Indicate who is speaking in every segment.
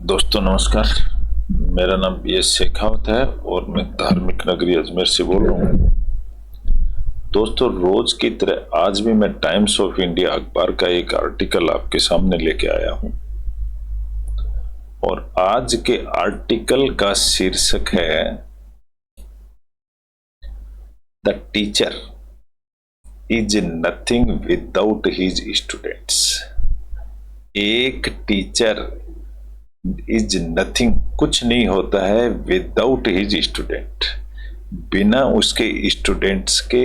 Speaker 1: दोस्तों नमस्कार। मेरा नाम BS शेखावत है और मैं धार्मिक नगरी अजमेर से बोल रहा हूँ। दोस्तों, रोज की तरह आज भी मैं टाइम्स ऑफ इंडिया अखबार का एक आर्टिकल आपके सामने लेके आया हूँ और आज के आर्टिकल का शीर्षक है the teacher is nothing without his students. एक टीचर इज नथिंग, कुछ नहीं होता है, विदाउट हिज स्टूडेंट, बिना उसके स्टूडेंट्स के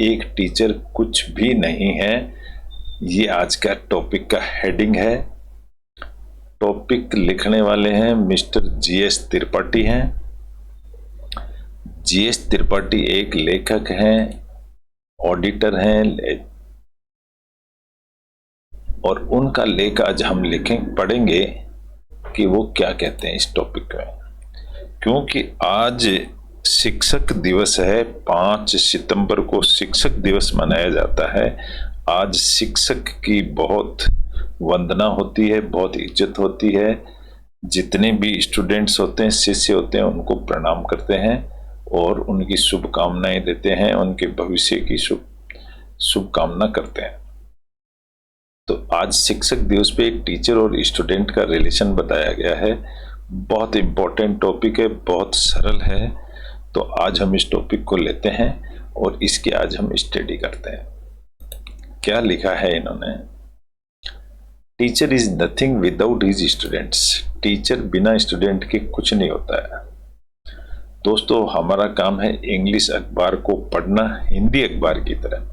Speaker 1: एक टीचर कुछ भी नहीं है। ये आज का टॉपिक का हेडिंग है। टॉपिक लिखने वाले हैं मिस्टर GS त्रिपाठी हैं। GS त्रिपाठी एक लेखक हैं, ऑडिटर हैं और उनका लेख आज हम पढ़ेंगे कि वो क्या कहते हैं इस टॉपिक में। क्योंकि आज शिक्षक दिवस है, 5 सितंबर को शिक्षक दिवस मनाया जाता है। आज शिक्षक की बहुत वंदना होती है, बहुत इज्जत होती है। जितने भी स्टूडेंट्स होते हैं, शिष्य होते हैं, उनको प्रणाम करते हैं और उनकी शुभकामनाएं देते हैं, उनके भविष्य की शुभकामना करते हैं। तो आज शिक्षक दिवस पे एक टीचर और स्टूडेंट का रिलेशन बताया गया है। बहुत इंपॉर्टेंट टॉपिक है, बहुत सरल है। तो आज हम इस टॉपिक को लेते हैं और इसकी आज हम स्टडी करते हैं। क्या लिखा है इन्होंने? Teacher is nothing without his students. Teacher बिना स्टूडेंट के कुछ नहीं होता है। दोस्तों, हमारा काम है इंग्लिश अखबार को पढ़ना हिंदी अखबार की तरह।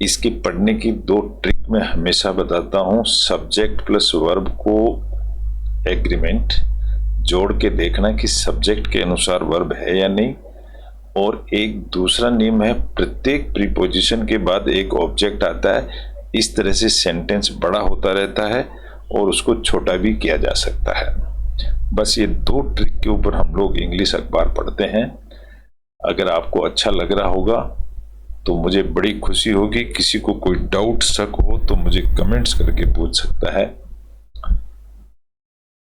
Speaker 1: इसकी पढ़ने की 2 ट्रिक मैं हमेशा बताता हूं। सब्जेक्ट प्लस वर्ब को एग्रीमेंट जोड़ के देखना कि सब्जेक्ट के अनुसार वर्ब है या नहीं। और एक दूसरा नियम है, प्रत्येक प्रीपोजिशन के बाद एक ऑब्जेक्ट आता है। इस तरह से सेंटेंस बड़ा होता रहता है और उसको छोटा भी किया जा सकता है। बस ये 2 ट्रिक के ऊपर हम लोग इंग्लिश अखबार पढ़ते हैं। अगर आपको अच्छा लग रहा होगा तो मुझे बड़ी खुशी होगी। किसी को कोई डाउट शक हो तो मुझे कमेंट्स करके पूछ सकता है।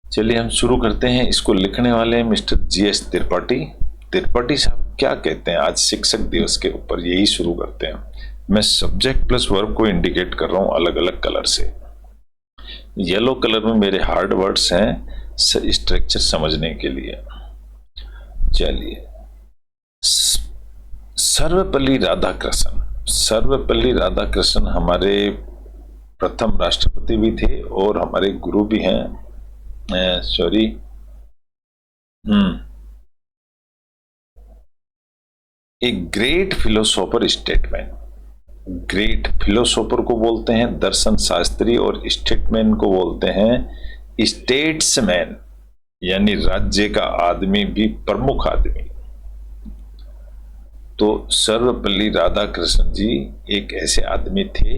Speaker 1: चलिए हम शुरू करते हैं। इसको लिखने वाले हैं मिस्टर GS त्रिपाठी। त्रिपाठी साहब क्या कहते हैं आज शिक्षक दिवस के ऊपर, यही शुरू करते हैं। मैं सब्जेक्ट प्लस वर्ब को इंडिकेट कर रहा हूं अलग अलग कलर से। येलो कलर में मेरे हार्ड वर्ड्स हैं स्ट्रक्चर समझने के लिए। चलिए, सर्वपल्ली राधाकृष्णन। सर्वपल्ली राधाकृष्णन हमारे प्रथम राष्ट्रपति भी थे और हमारे गुरु भी हैं। एक great philosopher statesman. Great philosopher को बोलते हैं दर्शन शास्त्री और स्टेटमैन को बोलते हैं स्टेट्समैन, यानी राज्य का आदमी भी प्रमुख आदमी। तो सर्वपल्ली राधाकृष्णन जी एक ऐसे आदमी थे।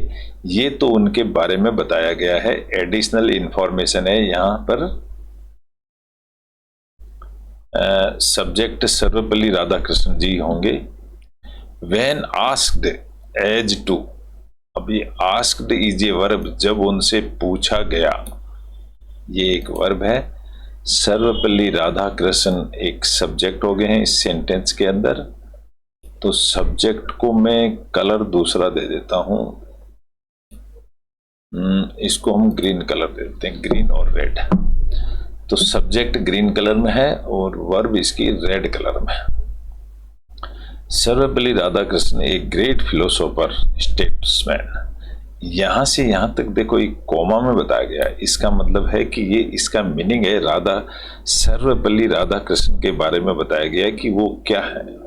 Speaker 1: ये तो उनके बारे में बताया गया है, एडिशनल इंफॉर्मेशन है यहाँ पर। सब्जेक्ट सर्वपल्ली राधाकृष्णन जी होंगे। व्हेन आस्क्ड एज टू, अभी आस्क्ड इज ए वर्ब, जब उनसे पूछा गया, ये एक वर्ब है। सर्वपल्ली राधाकृष्णन एक सब्जेक्ट हो गए हैं इस सेंटेंस के अंदर। तो सब्जेक्ट को मैं कलर दूसरा दे देता हूं। इसको हम ग्रीन कलर दे देते हैं, ग्रीन और रेड। तो सब्जेक्ट ग्रीन कलर में है और वर्ब इसकी रेड कलर में है। सर्वपल्ली राधाकृष्णन एक ग्रेट फिलोसोफर स्टेट्समैन। यहां से यहां तक देखो एक कोमा में बताया गया है। इसका मतलब है कि ये इसका मीनिंग है सर्वपल्ली राधाकृष्णन के बारे में बताया गया है कि वो क्या है।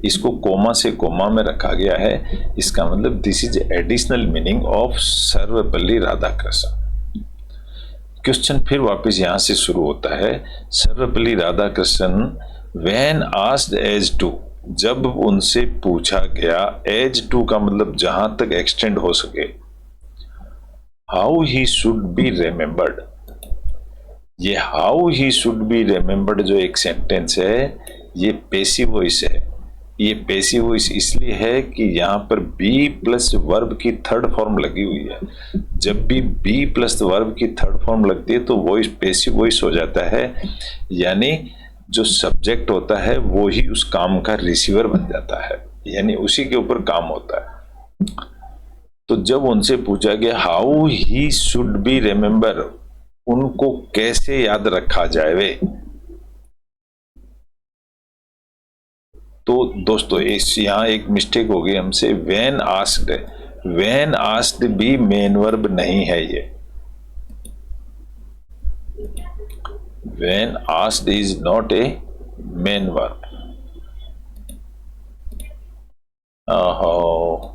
Speaker 1: इसको कोमा से कोमा में रखा गया है। इसका मतलब this is additional meaning of Sarvepalli Radhakrishnan. Question फिर वापस यहां से शुरू होता है। Sarvepalli Radhakrishnan when asked as to, जब उनसे पूछा गया, एज टू का मतलब जहां तक एक्सटेंड हो सके, how he should be remembered. ये how he should be remembered जो एक सेंटेंस है, ये पैसिव वॉइस है। ये पैसिव वॉइस इसलिए है कि यहाँ पर बी प्लस वर्ब की थर्ड फॉर्म लगी हुई है। जब भी बी प्लस वर्ब की थर्ड फॉर्म लगती है तो वॉइस पैसिव वॉइस हो जाता है, यानी जो सब्जेक्ट होता है वो ही उस काम का रिसीवर बन जाता है, यानी उसी के ऊपर काम होता है। तो जब उनसे पूछा गया how he should B remember, उनको कैसे याद रखा जाए वे, तो दोस्तों इस यहाँ एक मिस्टेक हो गई हमसे, वेन आस्क्ड भी मेन वर्ब नहीं है ये, when asked is not a main verb. ओहो,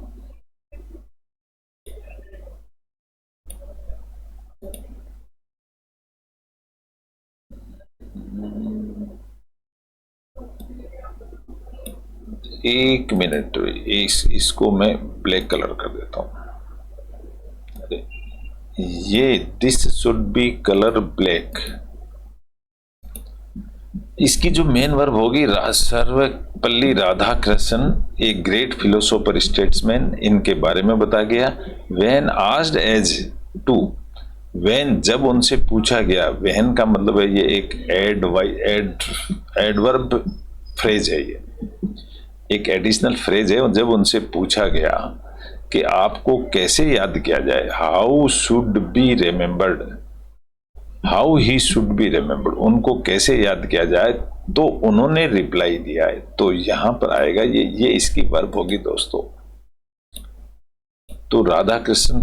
Speaker 1: एक मिनट, इसको मैं ब्लैक कलर कर देता हूं। ये this should be colour black, इसकी जो मेन वर्ब होगी सर्वपल्ली राधाकृष्णन, एक ग्रेट फिलोसोफर स्टेट्समैन, इनके बारे में बता गया। When asked as to, when जब उनसे पूछा गया, व्हेन का मतलब है ये एक एडवर्ब फ्रेज है, ये एक एडिशनल फ्रेज है। जब उनसे पूछा गया कि आपको कैसे याद किया जाए, how should be remembered, how he should be remembered, उनको कैसे याद किया जाए, तो उन्होंने रिप्लाई दिया है। तो यहां पर आएगा ये इसकी वर्ब होगी दोस्तों। तो राधाकृष्ण,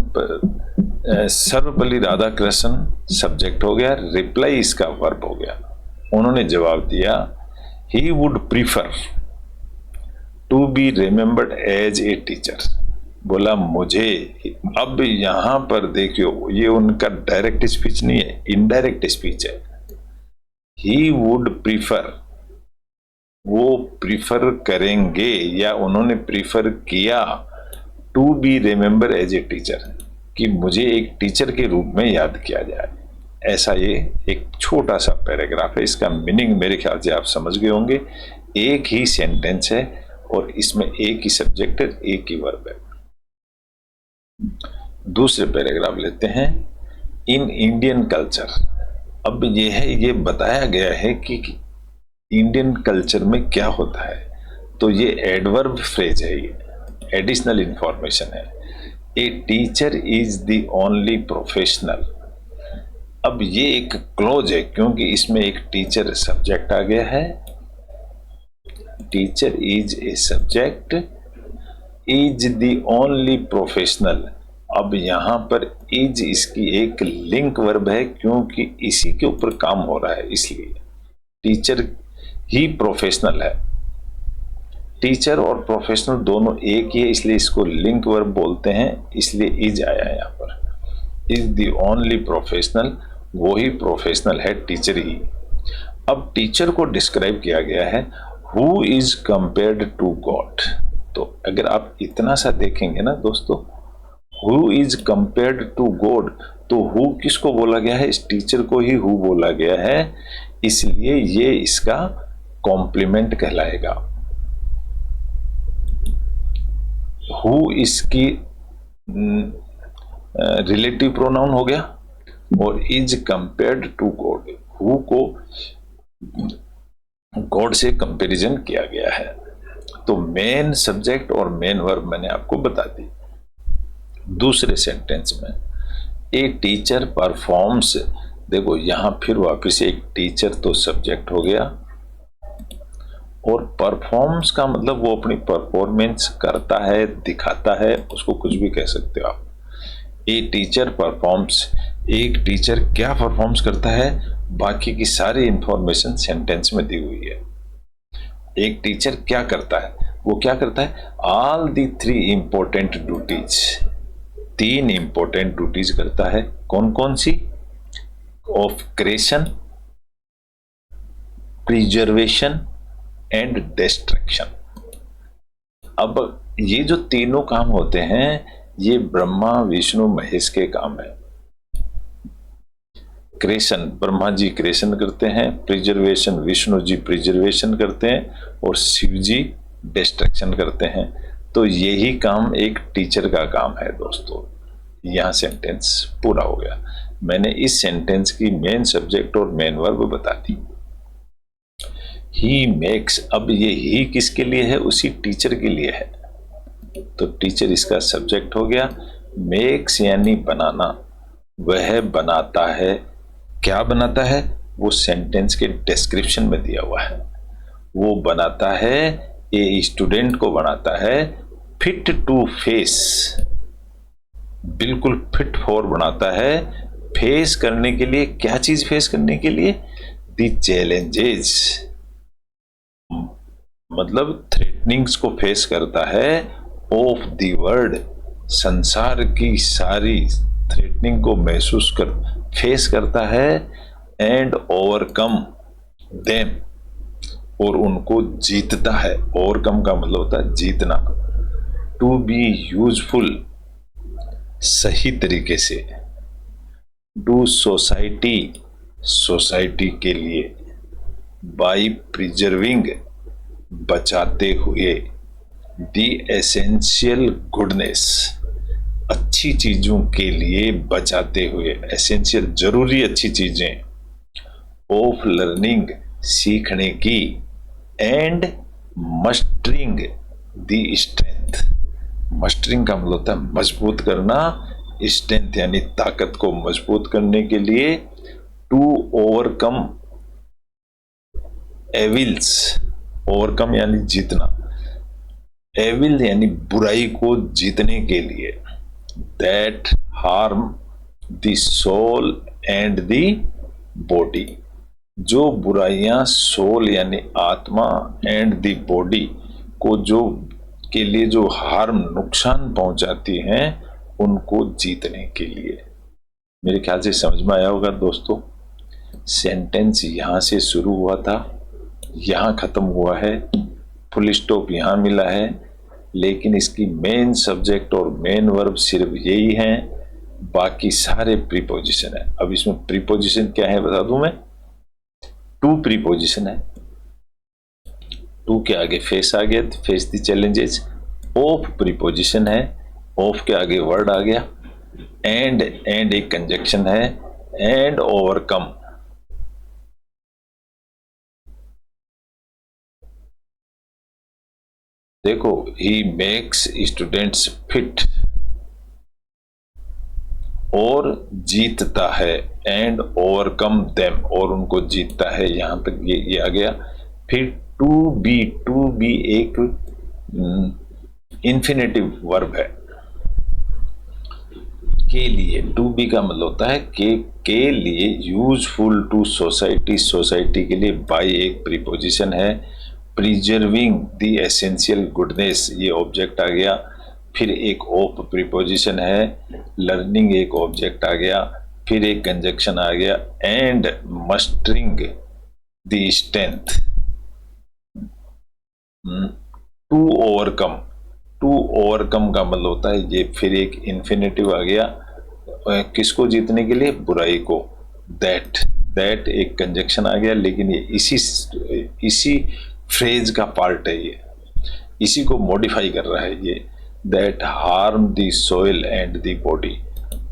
Speaker 1: सर्वपल्ली राधाकृष्णन सब्जेक्ट हो गया, रिप्लाई इसका वर्ब हो गया। उन्होंने जवाब दिया he would prefer to be remembered as a teacher, बोला मुझे, अब यहां पर देखियो ये उनका डायरेक्ट स्पीच नहीं है, इनडायरेक्ट स्पीच है। ही वुड प्रीफर, वो प्रीफर करेंगे या उन्होंने प्रीफर किया, to be remember as a teacher, कि मुझे एक टीचर के रूप में याद किया जाए। ऐसा ये एक छोटा सा पैराग्राफ है, इसका मीनिंग मेरे ख्याल से आप समझ गए होंगे। एक ही सेंटेंस है और इसमें एक ही सब्जेक्ट है, एक ही वर्ब है। दूसरे पैराग्राफ लेते हैं, इन इंडियन कल्चर। अब ये है, ये बताया गया है कि इंडियन कल्चर में क्या होता है, तो ये एडवर्ब फ्रेज है, ये एडिशनल इंफॉर्मेशन है। A teacher is the only professional, अब ये एक क्लोज है क्योंकि इसमें एक टीचर सब्जेक्ट आ गया है, teacher is a subject, is the only professional. अब यहां पर इज इसकी एक लिंक वर्ब है क्योंकि इसी के ऊपर काम हो रहा है, इसलिए टीचर ही प्रोफेशनल है। टीचर और प्रोफेशनल दोनों एक ही है, इसलिए इसको लिंक वर्ब बोलते हैं, इसलिए इज आया है यहां पर। इज द ओनली प्रोफेशनल, वो ही प्रोफेशनल है, टीचर ही। अब टीचर को डिस्क्राइब किया गया है, who is compared to God. तो अगर आप इतना सा देखेंगे ना दोस्तों, who is compared to God, तो हु किसको बोला गया है, इस टीचर को ही हु बोला गया है, इसलिए ये इसका कॉम्प्लीमेंट कहलाएगा। हु इसकी रिलेटिव प्रोनाउन हो गया और is compared to God, who को गॉड से कंपैरिजन किया गया है। तो मेन सब्जेक्ट और मेन वर्ब मैंने आपको बता दी। दूसरे सेंटेंस में, ए टीचर परफॉर्म्स, देखो यहां फिर वापस एक टीचर तो सब्जेक्ट हो गया और परफॉर्म्स का मतलब वो अपनी परफॉर्मेंस करता है, दिखाता है, उसको कुछ भी कह सकते हो आप। ए टीचर परफॉर्म्स, एक टीचर क्या परफॉर्म्स करता है, बाकी की सारी इंफॉर्मेशन सेंटेंस में दी हुई है। एक टीचर क्या करता है, वो क्या करता है, all the 3 important duties, 3 important duties करता है। कौन कौन सी, of creation, preservation and destruction. अब ये जो तीनों काम होते हैं ये ब्रह्मा विष्णु महेश के काम है। क्रिएशन, ब्रह्मा जी क्रिएशन करते हैं, प्रिजर्वेशन विष्णु जी प्रिजर्वेशन करते हैं और शिव जी डिस्ट्रैक्शन करते हैं। तो यही काम एक टीचर का काम है दोस्तों। यहाँ सेंटेंस पूरा हो गया। मैंने इस सेंटेंस की मेन सब्जेक्ट और मेन वर्ब बता दी। ही मेक्स, अब ये ही किसके लिए है? उसी टीचर के लिए है। तो टीचर इसका सब्जेक्ट हो गया। मेक्स यानी बनाना, वह बनाता है। क्या बनाता है? वो सेंटेंस के डिस्क्रिप्शन में दिया हुआ है। वो बनाता है, ये स्टूडेंट को बनाता है फिट टू फेस, बिल्कुल फिट फॉर बनाता है फेस करने के लिए। क्या चीज फेस करने के लिए? दी चैलेंजेस, मतलब थ्रेटनिंग्स को फेस करता है। ऑफ द वर्ल्ड, संसार की सारी थ्रेटनिंग को महसूस कर फेस करता है। एंड ओवरकम देम, और उनको जीतता है। ओवरकम का मतलब होता है जीतना। टू बी यूजफुल, सही तरीके से। डू सोसाइटी, सोसाइटी के लिए। बाई प्रिजर्विंग, बचाते हुए। दी एसेंशियल गुडनेस, अच्छी चीजों के लिए बचाते हुए। एसेंशियल, जरूरी अच्छी चीजें। ऑफ लर्निंग, सीखने की। एंड मस्टरिंग दी स्ट्रेंथ, मस्टरिंग का मतलब होता है मजबूत करना। स्ट्रेंथ यानी ताकत को मजबूत करने के लिए। टू ओवरकम एविल्स, ओवरकम यानी जीतना। एविल यानी बुराई को जीतने के लिए। That harm the soul and the body, जो बुराइयां सोल यानी आत्मा एंड द बॉडी को जो के लिए जो हार्म नुकसान पहुंचाती हैं, उनको जीतने के लिए। मेरे ख्याल से समझ में आया होगा दोस्तों। सेंटेंस यहां से शुरू हुआ था, यहां खत्म हुआ है, फुल स्टॉप यहां मिला है, लेकिन इसकी मेन सब्जेक्ट और मेन वर्ब सिर्फ यही है, बाकी सारे प्रीपोजिशन है। अब इसमें प्रीपोजिशन क्या है बता दूं मैं। टू प्रीपोजिशन है। टू के आगे फेस आ गया, face the challenges. Of preposition है, ऑफ के आगे वर्ड आ गया। एंड, एंड एक कंजक्शन है। एंड ओवरकम, देखो, ही मेक्स स्टूडेंट्स फिट, और जीतता है। एंड ओवरकम देम, और उनको जीतता है। यहां तक ये आ गया। फिर टू बी, टू बी एक इंफिनिटिव वर्ब है। के लिए, टू बी का मतलब होता है के लिए। यूजफुल टू सोसाइटी, सोसाइटी के लिए। बाई एक प्रीपोजिशन है। प्रिजर्विंग द एसेंशियल गुडनेस, ये ऑब्जेक्ट आ गया। फिर एक ऑफ प्रीपोजिशन है। लर्निंग एक ऑब्जेक्ट आ गया। फिर एक कंजक्शन आ गया। And mustering the strength to overcome. To overcome का मतलब होता है ये। फिर एक इन्फिनेटिव आ गया, किसको जीतने के लिए? बुराई को। दैट, दैट एक कंजक्शन आ गया, लेकिन ये इसी फ्रेज का पार्ट है। ये इसी को मॉडिफाई कर रहा है ये। That harm the soul and the body,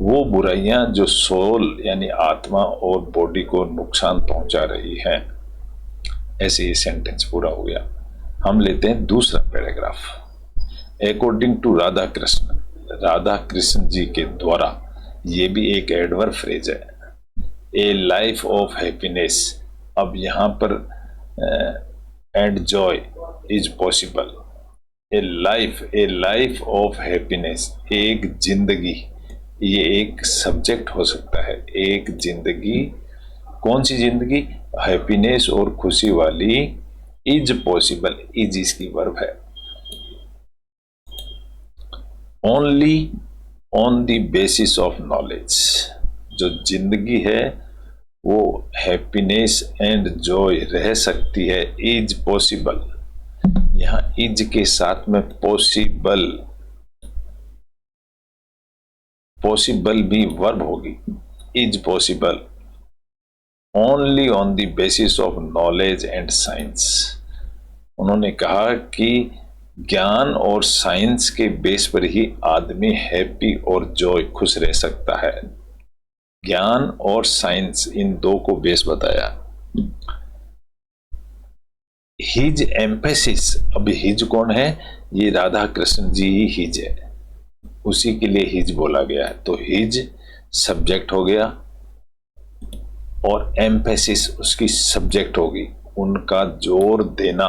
Speaker 1: वो बुराइयां जो सोल यानी आत्मा और बॉडी को नुकसान पहुंचा रही हैं। ऐसे ये सेंटेंस पूरा हो गया। हम लेते हैं दूसरा paragraph. According to Radha Krishna, Radha Krishna ji के द्वारा, ये भी एक एडवर्ब फ्रेज है। ए लाइफ ऑफ हैप्पीनेस, अब यहाँ पर and Joy is possible. A life of happiness, एक जिंदगी, ये एक सब्जेक्ट हो सकता है। एक जिंदगी, कौन सी जिंदगी? हैप्पीनेस और खुशी वाली। इज पॉसिबल, इज इसकी वर्ब है। Only on the basis of knowledge, जो जिंदगी है वो हैप्पीनेस एंड जॉय रह सकती है। इज पॉसिबल, यहां इज के साथ में पॉसिबल, पॉसिबल भी वर्ब होगी। Is possible only on the basis of knowledge and science, उन्होंने कहा कि ज्ञान और साइंस के बेस पर ही आदमी हैप्पी और जॉय खुश रह सकता है। ज्ञान और साइंस, इन दो को बेस बताया। हिज एम्फेसिस, अब हिज कौन है? ये राधा कृष्ण जी ही हिज है, उसी के लिए हिज बोला गया है। तो हिज सब्जेक्ट हो गया और एम्फेसिस उसकी सब्जेक्ट होगी। उनका जोर देना,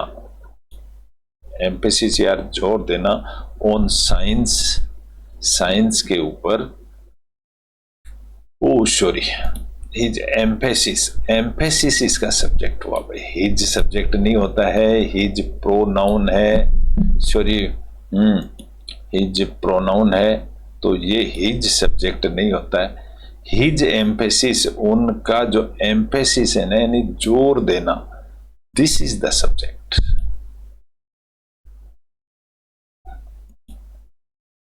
Speaker 1: एम्फेसिस यार जोर देना, ऑन साइंस, साइंस के ऊपर। ओ सॉरी, हिज एम्फेसिस, एम्फेसिस इसका सब्जेक्ट हुआ भाई। हिज सब्जेक्ट नहीं होता है, हिज प्रोनाउन है, सॉरी हिज प्रोनाउन है, तो ये हिज सब्जेक्ट नहीं होता है। हिज एम्फेसिस, उनका जो एम्फेसिस है ना, यानी जोर देना, दिस इज द सब्जेक्ट।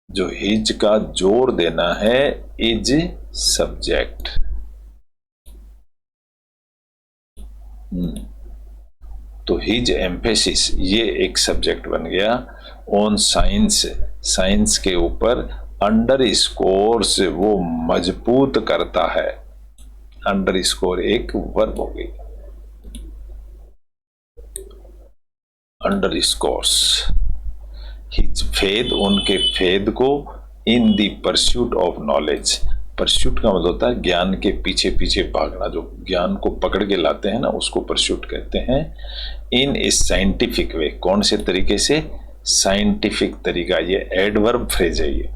Speaker 1: जो हिज का जोर देना है, इज सब्जेक्ट। तो हिज एम्फेसिस ये एक सब्जेक्ट बन गया। ऑन साइंस, साइंस के ऊपर, अंडर स्कोर से वो मजबूत करता है। अंडर स्कोर एक वर्ब हो गई, अंडर स्कोर्स। हिज फेद, उनके फेद को, इन दी परस्यूट ऑफ नॉलेज। परस्यूट का मतलब होता है ज्ञान के पीछे पीछे भागना, जो ज्ञान को पकड़ के लाते हैं ना, उसको परस्यूट कहते हैं। इन ए साइंटिफिक वे, कौन से तरीके से? साइंटिफिक तरीका, ये एडवर्ब फ्रेज है ये।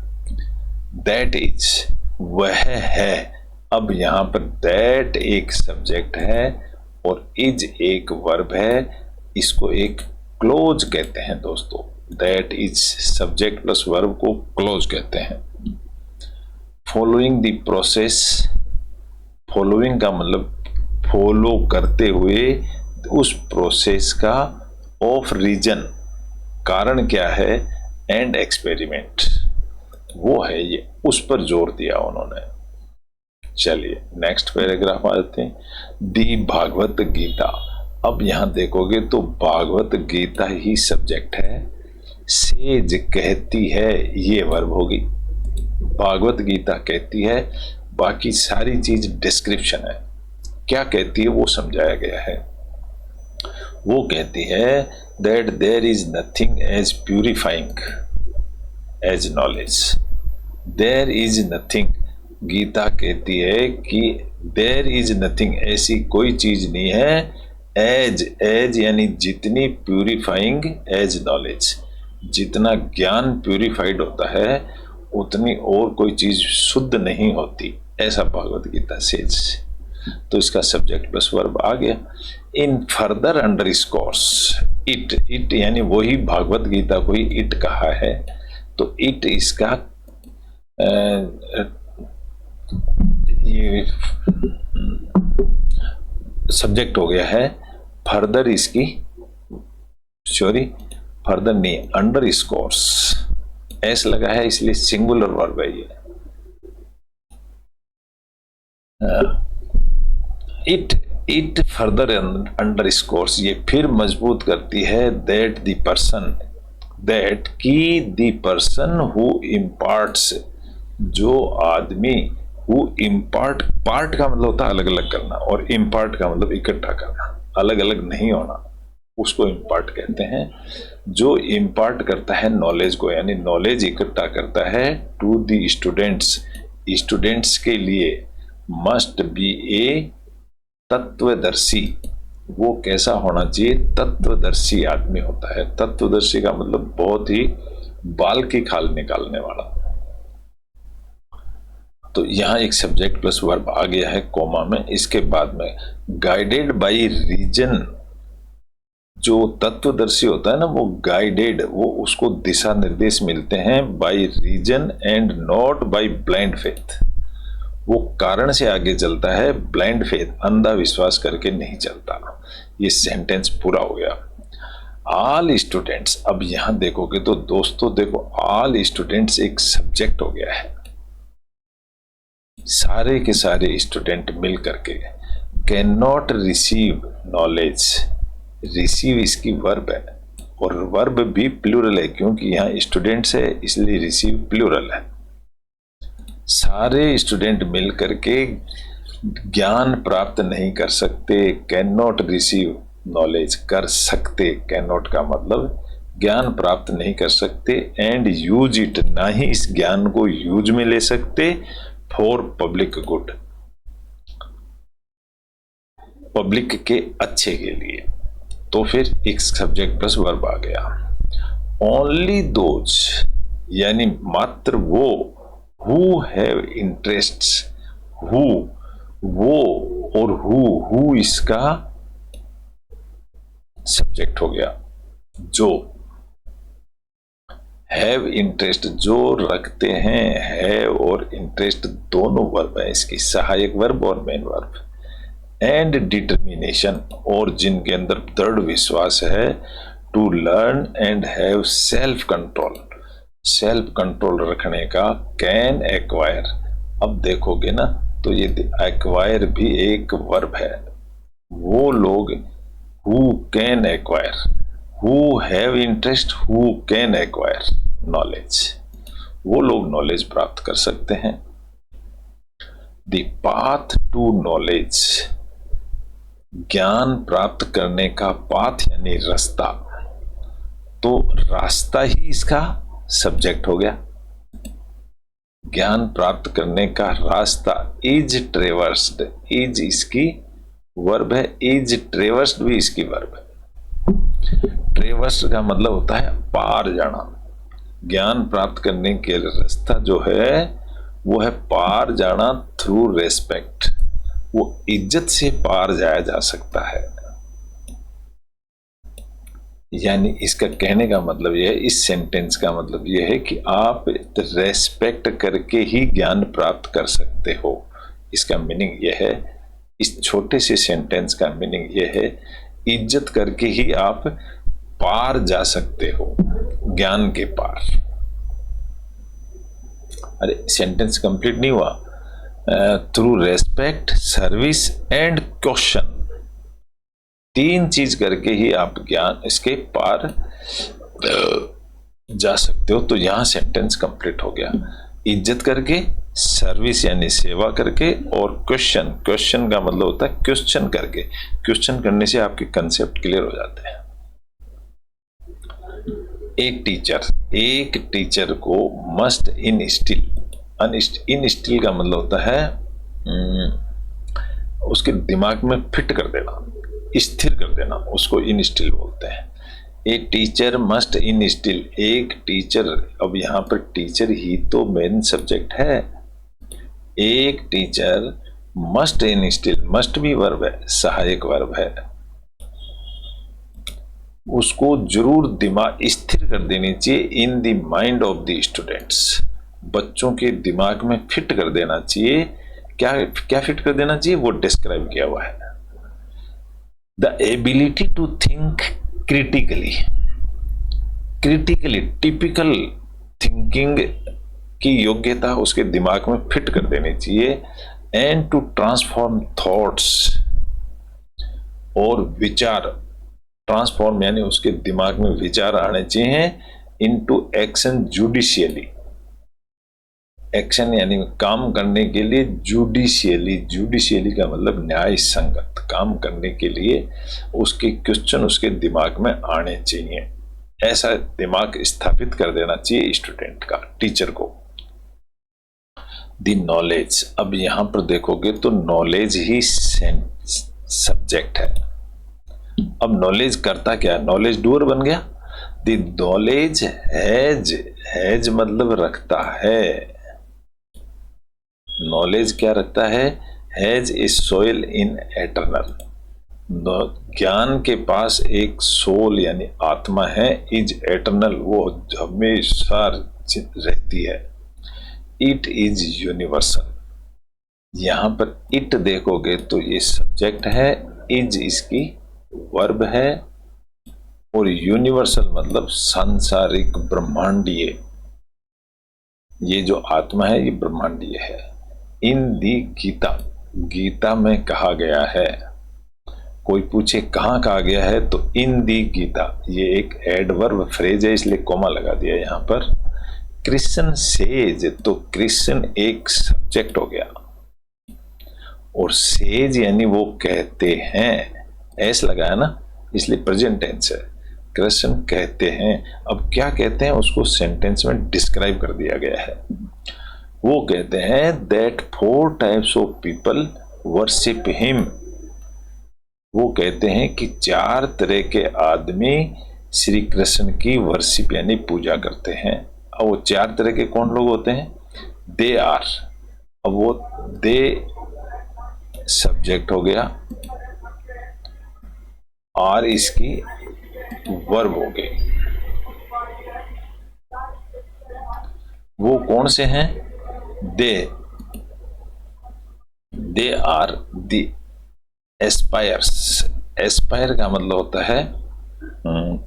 Speaker 1: दैट इज, वह है। अब यहां पर दैट एक सब्जेक्ट है और इज एक वर्ब है, इसको एक क्लोज कहते हैं दोस्तों। That is subject plus verb को क्लोज कहते हैं। फॉलोइंग द प्रोसेस, फॉलोइंग का मतलब फॉलो करते हुए, उस प्रोसेस का, ऑफ रीजन, कारण क्या है, एंड एक्सपेरिमेंट, वो है ये, उस पर जोर दिया उन्होंने। चलिए नेक्स्ट पैराग्राफ आते हैं। दी भागवत गीता। अब यहां देखोगे तो भागवत गीता ही सब्जेक्ट है, सेज कहती है ये वर्ब होगी। भागवत गीता कहती है, बाकी सारी चीज डिस्क्रिप्शन है। क्या कहती है वो समझाया गया है। वो कहती है that there is nothing as purifying as knowledge. There is nothing, Gita कहती है कि देयर इज नथिंग, ऐसी कोई चीज नहीं है, एज, एज यानी जितनी, प्यूरिफाइंग एज नॉलेज, जितना ज्ञान प्यूरिफाइड होता है उतनी और कोई चीज शुद्ध नहीं होती, ऐसा भागवत गीता सेज। तो इसका सब्जेक्ट प्लस वर्ब आ गया। In further under scores, it, it यानी वही भागवत गीता को ही इट कहा है, तो इट इसका ये सब्जेक्ट हो गया है। फर्दर इसकी, सॉरी फर्दर नहीं, अंडर स्कोर्स, एस लगा है इसलिए सिंगुलर वर्ब है ये। इट फर्दर अंडर स्कोर्स, ये फिर मजबूत करती है दैट द पर्सन, दैट की द पर्सन हु इम्पार्ट्स, जो आदमी, हु इम्पार्ट, पार्ट का मतलब होता है अलग अलग करना और इम्पार्ट का मतलब इकट्ठा करना, अलग अलग नहीं होना, उसको इम्पार्ट कहते हैं। जो इम्पार्ट करता है नॉलेज को, यानी नॉलेज इकट्ठा करता है टू दी स्टूडेंट्स, स्टूडेंट्स के लिए, मस्ट बी ए तत्वदर्शी, वो कैसा होना चाहिए, तत्वदर्शी आदमी होता है। तत्वदर्शी का मतलब बहुत ही बाल की खाल निकालने वाला। तो यहां एक सब्जेक्ट प्लस वर्ब आ गया है कोमा में। इसके बाद में गाइडेड बाय रीजन, जो तत्वदर्शी होता है ना वो गाइडेड, वो उसको दिशा निर्देश मिलते हैं by reason and not by blind faith, वो कारण से आगे चलता है, ब्लाइंड फेथ, अंधा विश्वास करके नहीं चलता। ये सेंटेंस पूरा हो गया। ऑल स्टूडेंट्स, अब यहां देखोगे तो दोस्तों देखो, ऑल स्टूडेंट्स एक सब्जेक्ट हो गया है, सारे के सारे स्टूडेंट मिल करके। Can not receive knowledge, receive इसकी वर्ब है, और वर्ब भी प्लूरल है, क्योंकि यहाँ स्टूडेंट्स है इसलिए रिसीव प्लूरल है। सारे स्टूडेंट मिल करके ज्ञान प्राप्त नहीं कर सकते, कैन नॉट रिसीव नॉलेज, कर सकते, कैन नॉट का मतलब ज्ञान प्राप्त नहीं कर सकते, एंड यूज इट, ना ही इस ज्ञान को यूज में ले सकते, फॉर पब्लिक गुड, पब्लिक के अच्छे के लिए। तो फिर एक सब्जेक्ट प्लस वर्ब आ गया। ओनली दोज यानी मात्र वो, हु हैव इंटरेस्ट्स, हु वो और हु इसका सब्जेक्ट हो गया। जो हैव इंटरेस्ट जो रखते हैं, हैव और इंटरेस्ट दोनों वर्ब है, इसकी सहायक वर्ब और मेन वर्ब। एंड डिटर्मिनेशन और जिनके अंदर दृढ़ विश्वास है, to learn and have self control, self control रखने का, कैन एक्वायर। अब देखोगे ना तो ये एक्वायर भी एक वर्ब है। वो लोग who can acquire, who have interest, who can acquire knowledge, वो लोग नॉलेज प्राप्त कर सकते हैं। द पाथ टू नॉलेज, ज्ञान प्राप्त करने का पाथ यानी रास्ता, तो रास्ता ही इसका सब्जेक्ट हो गया। ज्ञान प्राप्त करने का रास्ता, इज ट्रेवर्स्ड, इज इसकी वर्ब है, इज ट्रेवर्स्ड भी इसकी वर्ब है। ट्रेवर्स्ड का मतलब होता है पार जाना। ज्ञान प्राप्त करने के रास्ता जो है वो है पार जाना, थ्रू रेस्पेक्ट, वो इज्जत से पार जाया जा सकता है। यानी इसका कहने का मतलब यह है, इस सेंटेंस का मतलब यह है कि आप रेस्पेक्ट करके ही ज्ञान प्राप्त कर सकते हो। इसका मीनिंग यह है, इस छोटे से सेंटेंस का मीनिंग यह है, इज्जत करके ही आप पार जा सकते हो, ज्ञान के पार। अरे सेंटेंस कंप्लीट नहीं हुआ। Through respect, service and question, तीन चीज करके ही आप ज्ञान इसके पार जा सकते हो। तो यहां सेंटेंस कंप्लीट हो गया। इज्जत करके, सर्विस यानी सेवा करके, और क्वेश्चन, क्वेश्चन का मतलब होता है क्वेश्चन करके। क्वेश्चन करने से आपके कंसेप्ट क्लियर हो जाते हैं। एक टीचर को मस्ट इंस्टिल, इंस्टिल का मतलब होता है उसके दिमाग में फिट कर देना, स्थिर कर देना, उसको इंस्टिल बोलते हैं। ए टीचर मस्ट इंस्टिल, एक टीचर, अब यहां पर टीचर ही तो मेन सब्जेक्ट है। एक टीचर मस्ट इंस्टिल, मस्ट भी वर्ब है, सहायक वर्ब है, उसको जरूर दिमाग स्थिर कर देनी चाहिए, in the mind of the students, बच्चों के दिमाग में फिट कर देना चाहिए। क्या क्या फिट कर देना चाहिए, वो डिस्क्राइब किया हुआ है। The ability to think critically, typical thinking की योग्यता उसके दिमाग में फिट कर देनी चाहिए। एंड टू ट्रांसफॉर्म थॉट्स, और विचार, ट्रांसफॉर्म यानी उसके दिमाग में विचार आने चाहिए, इनटू एक्शन जुडिशियली, एक्शन यानी काम करने के लिए, जुडिशियली, जुडिशियली का मतलब न्याय संगत काम करने के लिए उसके क्वेश्चन उसके दिमाग में आने चाहिए। ऐसा दिमाग स्थापित कर देना चाहिए स्टूडेंट का, टीचर को। द नॉलेज, अब यहां पर देखोगे तो नॉलेज ही सब्जेक्ट है। अब नॉलेज करता क्या, नॉलेज डूअर बन गया। द नॉलेज हैज, हैज मतलब रखता है, नॉलेज क्या रखता है, has a soul in eternal, ज्ञान के पास एक सोल यानी आत्मा है, इज एटर्नल वो हमेशा रहती है। इट इज यूनिवर्सल, यहां पर इट देखोगे तो ये सब्जेक्ट है, इज इसकी वर्ब है, और यूनिवर्सल मतलब सांसारिक ब्रह्मांडीय, ये जो आत्मा है ये ब्रह्मांडीय है। इन दी गीता, गीता में कहा गया है, कोई पूछे कहाँ कहा गया है तो इन दी गीता, ये एक एडवर्ब फ्रेज है इसलिए कोमा लगा दिया यहाँ पर। कृष्ण सेज, तो कृष्ण एक सब्जेक्ट हो गया और सेज यानी वो कहते हैं, एस लगा है ना इसलिए प्रेजेंट टेंस है। कृष्ण कहते हैं, अब क्या कहते हैं उसको सेंटेंस में डिस्क्राइब कर दिया गया है। वो कहते हैं that 4 types of people worship him, वो कहते हैं कि 4 तरह के आदमी श्री कृष्ण की वर्शिप यानी पूजा करते हैं। अब वो 4 तरह के कौन लोग होते हैं? दे आर, अब वो दे सब्जेक्ट हो गया, आर इसकी वर्ब हो गई। वो कौन से हैं? They are the aspires, aspire का मतलब होता है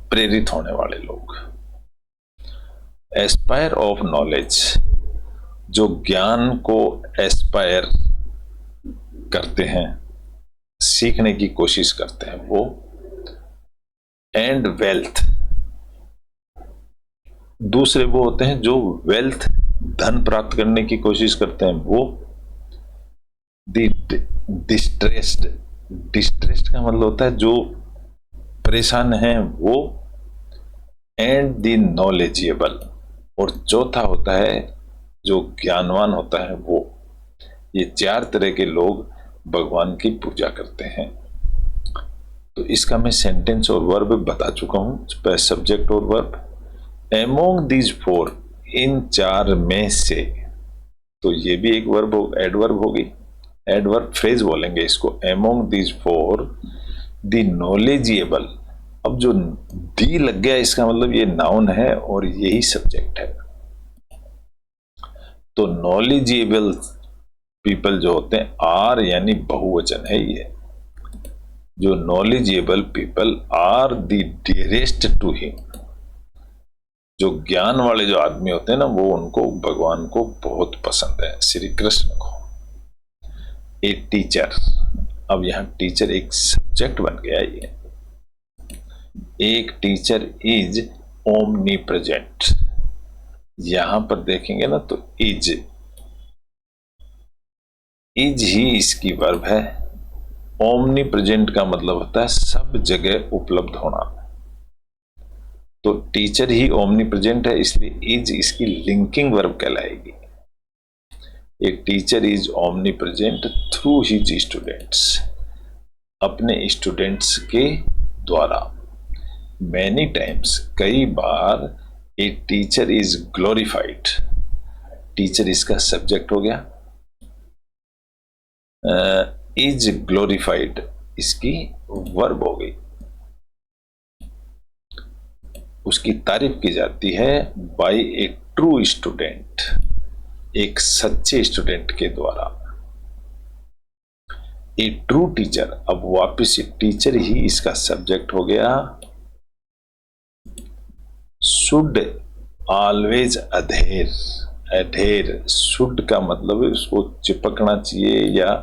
Speaker 1: प्रेरित होने वाले लोग। एस्पायर ऑफ नॉलेज, जो ज्ञान को एस्पायर करते हैं, सीखने की कोशिश करते हैं वो। एंड वेल्थ, दूसरे वो होते हैं जो वेल्थ धन प्राप्त करने की कोशिश करते हैं वो। डिस्ट्रेस्ड, डिस्ट्रेस्ड का मतलब होता है जो परेशान है वो। एंड द नॉलेजेबल, और चौथा होता है जो ज्ञानवान होता है वो। ये 4 तरह के लोग भगवान की पूजा करते हैं। तो इसका मैं सेंटेंस और वर्ब बता चुका हूं, सब्जेक्ट और वर्ब। एमोंग दीज 4, इन 4 में से, तो ये भी एक वर्ब हो, एडवर्ब होगी, एडवर्ब फ्रेज बोलेंगे इसको। एमोंग दीज 4 द नॉलेजेबल, अब जो दी लग गया इसका मतलब ये नाउन है और यही सब्जेक्ट है। तो नॉलेजेबल पीपल जो होते हैं, आर यानी बहुवचन है ये, जो knowledgeable people are the dearest to him, जो ज्ञान वाले जो आदमी होते हैं ना वो उनको भगवान को बहुत पसंद है, श्री कृष्ण को। ए टीचर, अब यहां टीचर एक सब्जेक्ट बन गया ये। एक टीचर इज ओमनी प्रेजेंट, यहां पर देखेंगे ना तो इज ही इसकी वर्ब है। ओमनी प्रेजेंट का मतलब होता है सब जगह उपलब्ध होना, तो टीचर ही ओमनी प्रेजेंट है इसलिए इज इसकी लिंकिंग वर्ब कहलाएगी। एक teacher is omnipresent through his students, अपने स्टूडेंट्स के द्वारा। मैनी टाइम्स, कई बार। A teacher is glorified, teacher इसका सब्जेक्ट हो गया। इज ग्लोरिफाइड इसकी वर्ब हो गई। उसकी तारीफ की जाती है बाय ए ट्रू स्टूडेंट, एक सच्चे स्टूडेंट के द्वारा। ए ट्रू टीचर, अब वापिस टीचर ही इसका सब्जेक्ट हो गया। शुड ऑलवेज अधेर, अधेर शुड का मतलब है उसको चिपकना चाहिए या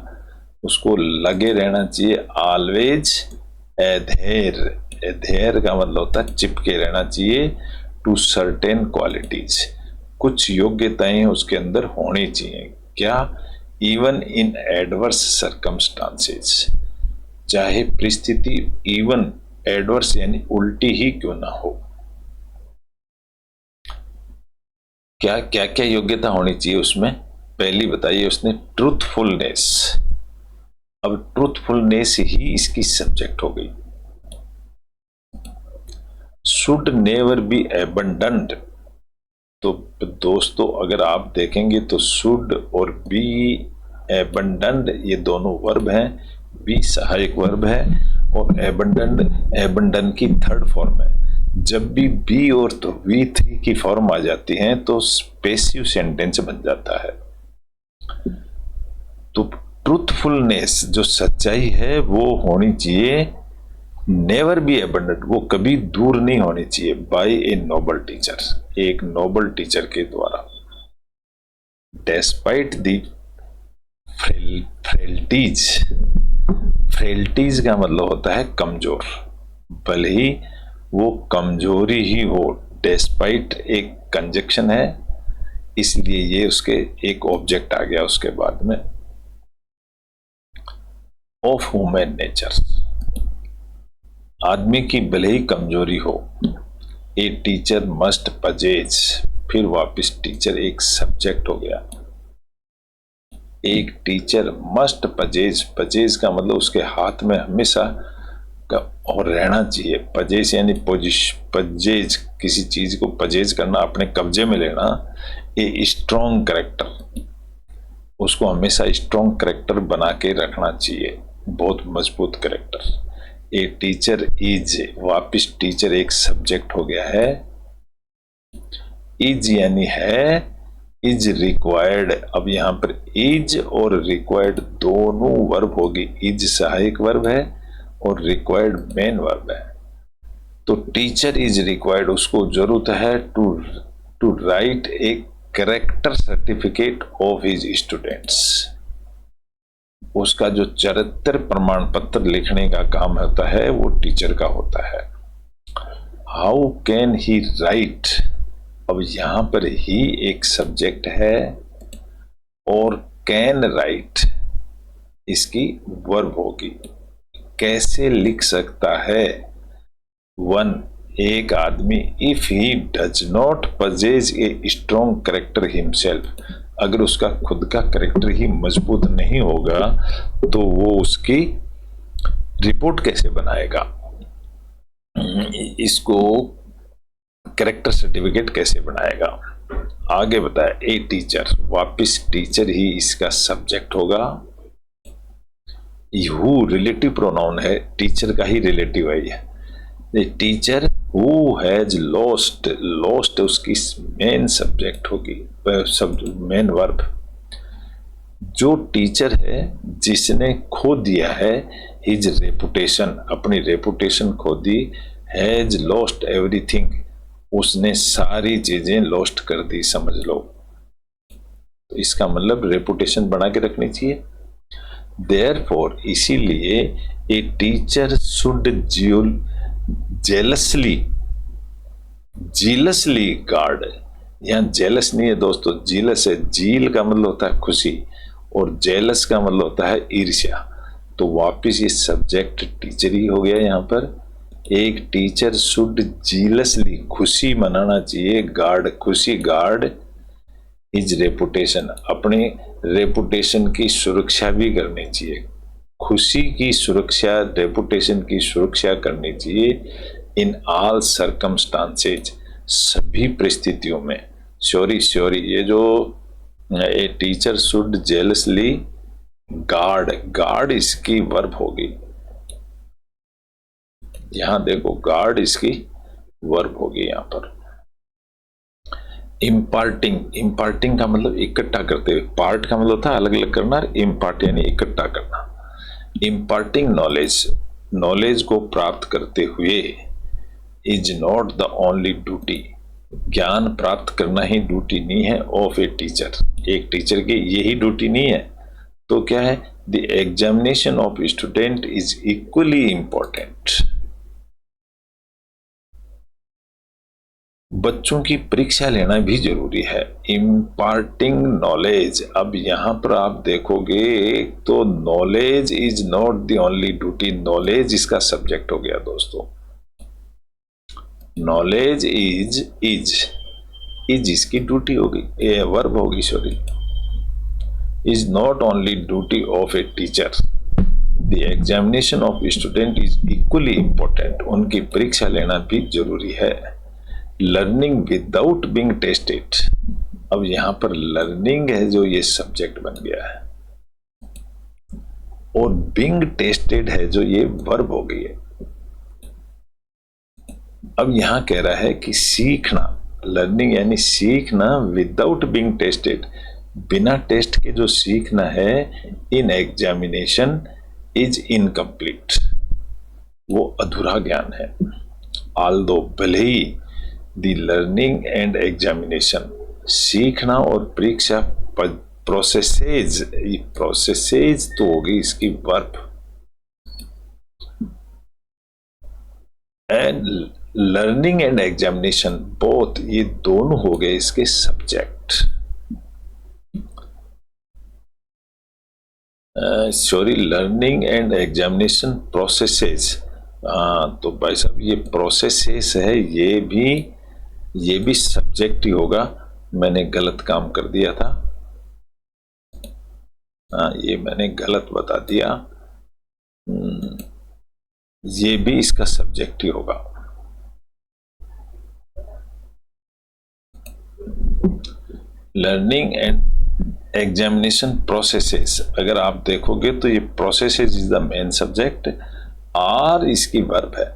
Speaker 1: उसको लगे रहना चाहिए। ऑलवेज एधेर, एधेर का मतलब होता है चिपके रहना चाहिए। टू सर्टेन क्वालिटीज, कुछ योग्यताएं उसके अंदर होनी चाहिए। क्या? इवन इन एडवर्स सर्कमस्टांसेस, चाहे परिस्थिति इवन एडवर्स यानी उल्टी ही क्यों ना हो। क्या क्या क्या योग्यता होनी चाहिए उसमें? पहली बताइए उसने, ट्रूथफुलनेस। अब ट्रूथफुलनेस ही इसकी सब्जेक्ट हो गई। शुड नेवर बी एबंडेंट, तो दोस्तों अगर आप देखेंगे तो शुड और बी एबंडेंट ये दोनों वर्ब हैं। बी सहायक वर्ब है और एबंडेंट एबंडन की थर्ड फॉर्म है। जब भी बी और तो V3 की फॉर्म आ जाती है तो पैसिव सेंटेंस बन जाता है। तो ट्रूथफुलनेस जो सच्चाई है वो होनी चाहिए। नेवर बी एबंडेंट, वो कभी दूर नहीं होनी चाहिए। बाय ए नोबल टीचर, एक नोबल टीचर के द्वारा। डेस्पाइट दी फ्रेल्टीज, फ्रेल्टीज का मतलब होता है कमजोर, भले ही वो कमजोरी ही हो, डेस्पाइट एक कंजक्शन है, इसलिए ये उसके एक ऑब्जेक्ट आ गया उसके बाद में। ऑफ ह्यूमन नेचर, आदमी की भले ही कमजोरी हो, ए टीचर मस्ट पजेज, फिर वापस टीचर एक सब्जेक्ट हो गया। एक टीचर मस्ट पजेज, पजेज का मतलब उसके हाथ में हमेशा और रहना चाहिए। पजेज यानी पजेज, किसी चीज को पजेज करना, अपने कब्जे में लेना। ए स्ट्रॉन्ग करेक्टर, उसको हमेशा स्ट्रॉन्ग करेक्टर बना के रखना चाहिए, बहुत मजबूत करेक्टर। ए टीचर इज, वापिस टीचर एक सब्जेक्ट हो गया है। इज यानी है, इज रिक्वायर्ड, अब यहां पर इज और रिक्वायर्ड दोनों वर्ब होगी। इज सहायक वर्ब है और रिक्वायर्ड मेन वर्ब है। तो टीचर इज रिक्वायर्ड, उसको जरूरत है to write a character certificate of his students, उसका जो चरित्र प्रमाण पत्र लिखने का काम होता है वो टीचर का होता है। हाउ कैन ही राइट, अब यहां पर ही एक सब्जेक्ट है और कैन राइट इसकी वर्ब होगी। कैसे लिख सकता है, वन, एक आदमी, if he does not पजेज a strong character himself, अगर उसका खुद का करेक्टर ही मजबूत नहीं होगा तो वो उसकी रिपोर्ट कैसे बनाएगा, इसको कैरेक्टर सर्टिफिकेट कैसे बनाएगा। आगे बताया ए टीचर, वापिस टीचर ही इसका सब्जेक्ट होगा। हु रिलेटिव प्रोनाउन है, टीचर का ही रिलेटिव है। Teacher who has lost, lost उसकी मेन सब्जेक्ट होगी, मेन वर्ब। जो टीचर है जिसने खो दिया है हिज रेपुटेशन, अपनी रेपुटेशन खो दी, हैज लॉस्ट एवरीथिंग, उसने सारी चीजें लॉस्ट कर दी, समझ लो। तो इसका मतलब रेपुटेशन बना के रखनी चाहिए। देयरफॉर, इसीलिए a teacher should jealously, jealously guard, यहां जेलस नहीं है दोस्तों, जीलस है। जील का मतलब होता है खुशी और जेलस का मतलब होता है ईर्ष्या। तो वापिस ये सब्जेक्ट टीचर ही हो गया यहां पर। एक टीचर शुड जीलसली, खुशी मनाना चाहिए, गार्ड खुशी, गार्ड इज रेपुटेशन, अपने रेपुटेशन की सुरक्षा भी करनी चाहिए। खुशी की सुरक्षा, रेपुटेशन की सुरक्षा करनी चाहिए। इन ऑल सर्कमस्टांसेज, सभी परिस्थितियों में। सॉरी, ये जो ए टीचर शुड जेलसली गार्ड, गार्ड इसकी वर्ब होगी, यहां देखो गार्ड इसकी वर्ब होगी यहां पर। इम्पार्टिंग, इम्पार्टिंग का मतलब इकट्ठा करते हुए, पार्ट का मतलब था अलग अलग करना, इम्पार्ट यानी इकट्ठा करना। इम्पार्टिंग नॉलेज, नॉलेज को प्राप्त करते हुए, is not the only duty, ज्ञान प्राप्त करना ही ड्यूटी नहीं है ऑफ ए टीचर, एक टीचर की यही ड्यूटी नहीं है। तो क्या है, the examination of student is equally important, बच्चों की परीक्षा लेना भी जरूरी है। इम्पार्टिंग नॉलेज, अब यहां पर आप देखोगे तो knowledge is not the only duty, knowledge इसका सब्जेक्ट हो गया दोस्तों। नॉलेज इज इसकी ड्यूटी होगी, ए वर्ब होगी, sorry. Is not only duty of a teacher, the examination of student is equally important, उनकी परीक्षा लेना भी जरूरी है। लर्निंग विदाउट बीइंग टेस्टेड, अब यहां पर लर्निंग है जो ये सब्जेक्ट बन गया है और बीइंग टेस्टेड है जो ये वर्ब हो गई है। अब यहां कह रहा है कि सीखना, लर्निंग यानी सीखना, विदाउट बीइंग टेस्टेड, बिना टेस्ट के जो सीखना है, इन एग्जामिनेशन इज इनकम्प्लीट, वो अधूरा ज्ञान है। ऑल्दो, भले ही, द लर्निंग एंड एग्जामिनेशन, सीखना और परीक्षा, प्रोसेसेज तो होगी इसकी verb, and learning and examination both, ये दोनों हो गए इसके subject. Sorry, learning and examination processes. तो भाई साहब ये प्रोसेसेस है, ये भी सब्जेक्ट ही होगा। मैंने गलत काम कर दिया था, ये मैंने गलत बता दिया। ये भी इसका सब्जेक्ट ही होगा। लर्निंग एंड एग्जामिनेशन प्रोसेसेस, अगर आप देखोगे तो ये processes is the main subject, are इसकी वर्ब है।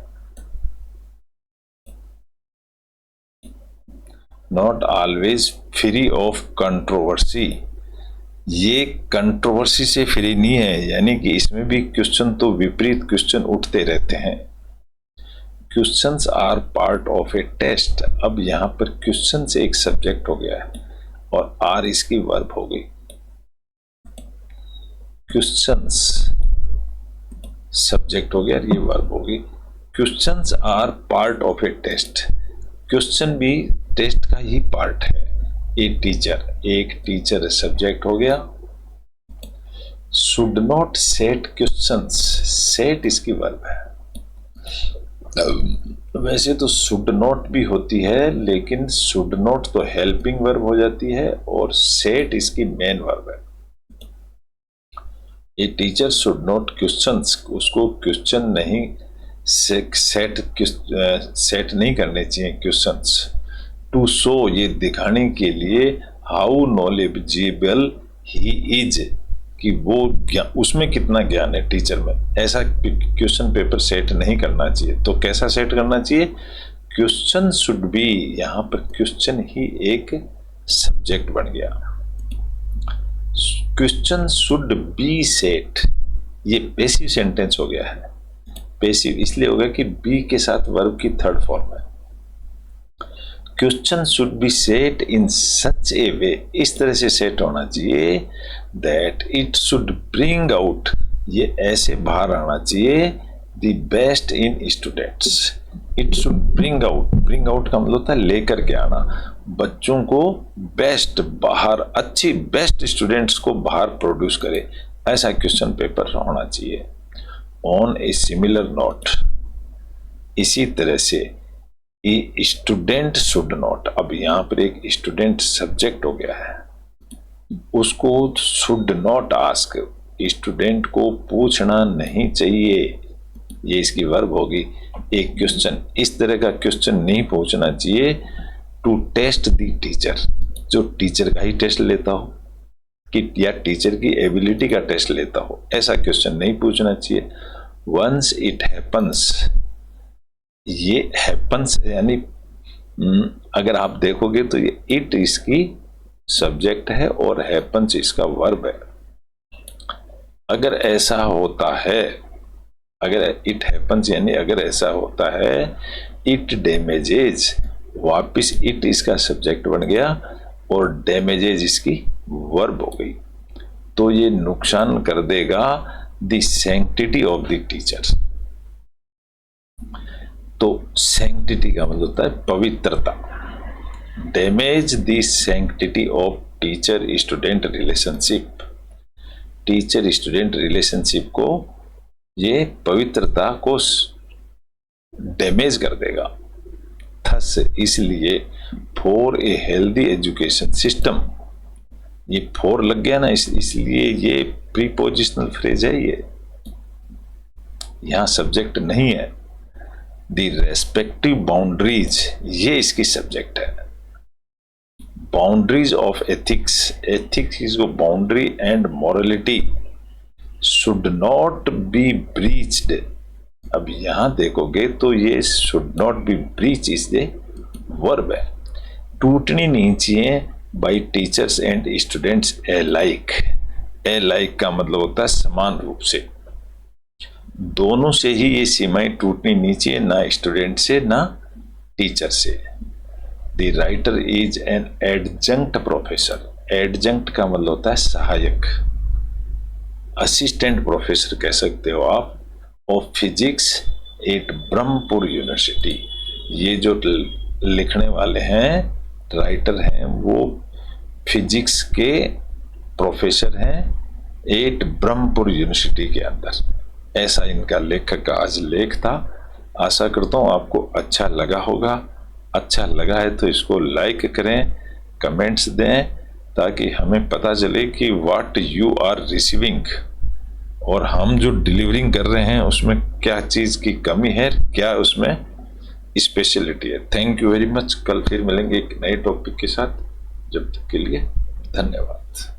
Speaker 1: Not always free of controversy, ये कंट्रोवर्सी से फ्री नहीं है, यानी कि इसमें भी क्वेश्चन तो विपरीत क्वेश्चन उठते रहते हैं। Questions are part of a test, अब यहां पर क्वेश्चन से एक सब्जेक्ट हो गया है और आर इसकी वर्ब हो गई। क्वेश्चंस सब्जेक्ट हो गया, ये वर्ब हो गई। Questions are part of a test, question भी टेस्ट का ही पार्ट है। ए टीचर, एक टीचर सब्जेक्ट हो गया। Should not set questions, set इसकी वर्ब है। वैसे तो शुड नॉट भी होती है, लेकिन शुड नॉट तो हेल्पिंग वर्ब हो जाती है और सेट इसकी मेन वर्ब है। A teacher should not questions, उसको क्वेश्चन नहीं सेट नहीं करने चाहिए क्वेश्चंस। टू शो, ये दिखाने के लिए हाउ नॉलेजेबल ही इज, कि वो उसमें कितना ज्ञान है टीचर में, ऐसा क्वेश्चन पेपर सेट नहीं करना चाहिए। तो कैसा सेट करना चाहिए? क्वेश्चन शुड बी, यहां पर क्वेश्चन ही एक सब्जेक्ट बन गया। क्वेश्चन शुड बी सेट, ये पैसिव सेंटेंस हो गया है। पैसिव इसलिए हो गया कि बी के साथ वर्ब की थर्ड फॉर्म है। क्वेश्चन शुड बी सेट इन सच ए वे, इस तरह से सेट होना चाहिए that it should bring out, ये ऐसे बाहर आना चाहिए the best in students. It should bring out, bring out का मतलब होता है लेकर के आना, बच्चों को बेस्ट बाहर, अच्छी बेस्ट स्टूडेंट्स को बाहर प्रोड्यूस करे, ऐसा क्वेश्चन पेपर होना चाहिए। ऑन ए सिमिलर नोट, इसी तरह से ए स्टूडेंट शुड नॉट, अब यहां पर एक स्टूडेंट सब्जेक्ट हो गया है, उसको शुड नॉट आस्क, स्टूडेंट को पूछना नहीं चाहिए, ये इसकी वर्ब होगी। एक क्वेश्चन, इस तरह का क्वेश्चन नहीं पूछना चाहिए टू टेस्ट द टीचर, जो टीचर का ही टेस्ट लेता हो कि या टीचर की एबिलिटी का टेस्ट लेता हो, ऐसा क्वेश्चन नहीं पूछना चाहिए। वंस इट हैपन्स, ये हैपन्स यानी अगर आप देखोगे तो ये इट इसकी सब्जेक्ट है और हैपन्स इसका वर्ब है। अगर ऐसा होता है, अगर इट हैपन्स यानी अगर ऐसा होता है, इट डैमेजेज, वापिस इट इसका सब्जेक्ट बन गया और डैमेजेज इसकी वर्ब हो गई, तो ये नुकसान कर देगा the sanctity of the teacher. तो सैंक्टिटी का मतलब होता है पवित्रता। Damage the sanctity of teacher student relationship, teacher student relationship को ये पवित्रता को डैमेज कर देगा। थस, इसलिए for a healthy education system, ये फॉर लग गया ना, इसलिए ये प्रीपोजिशनल फ्रेज है, ये यहां सब्जेक्ट नहीं है। द रेस्पेक्टिव बाउंड्रीज, ये इसकी सब्जेक्ट है। Boundaries of ethics, ethics is boundary and morality should not be breached. अब यहां देखोगे तो ये should not be breach is the verb है। टूटनी नहीं चाहिए by teachers and students alike, alike का मतलब होता है समान रूप से, दोनों से ही ये सीमाएं टूटनी नहीं चाहिए, ना स्टूडेंट से ना टीचर से। The writer is an adjunct professor, adjunct का मतलब होता है सहायक, असिस्टेंट प्रोफेसर कह सकते हो आप, of physics at Brahmapur university. ये जो लिखने वाले हैं, राइटर हैं, वो फिजिक्स के प्रोफेसर हैं एट ब्रह्मपुर यूनिवर्सिटी के अंदर। ऐसा इनका लेखक का आज लेख था। आशा करता हूँ आपको अच्छा लगा होगा। अच्छा लगा है तो इसको लाइक करें, कमेंट्स दें, ताकि हमें पता चले कि व्हाट यू आर रिसीविंग, और हम जो डिलीवरिंग कर रहे हैं उसमें क्या चीज़ की कमी है, क्या उसमें स्पेशलिटी है। Thank you very much. कल फिर मिलेंगे एक नए टॉपिक के साथ। जब तक के लिए धन्यवाद।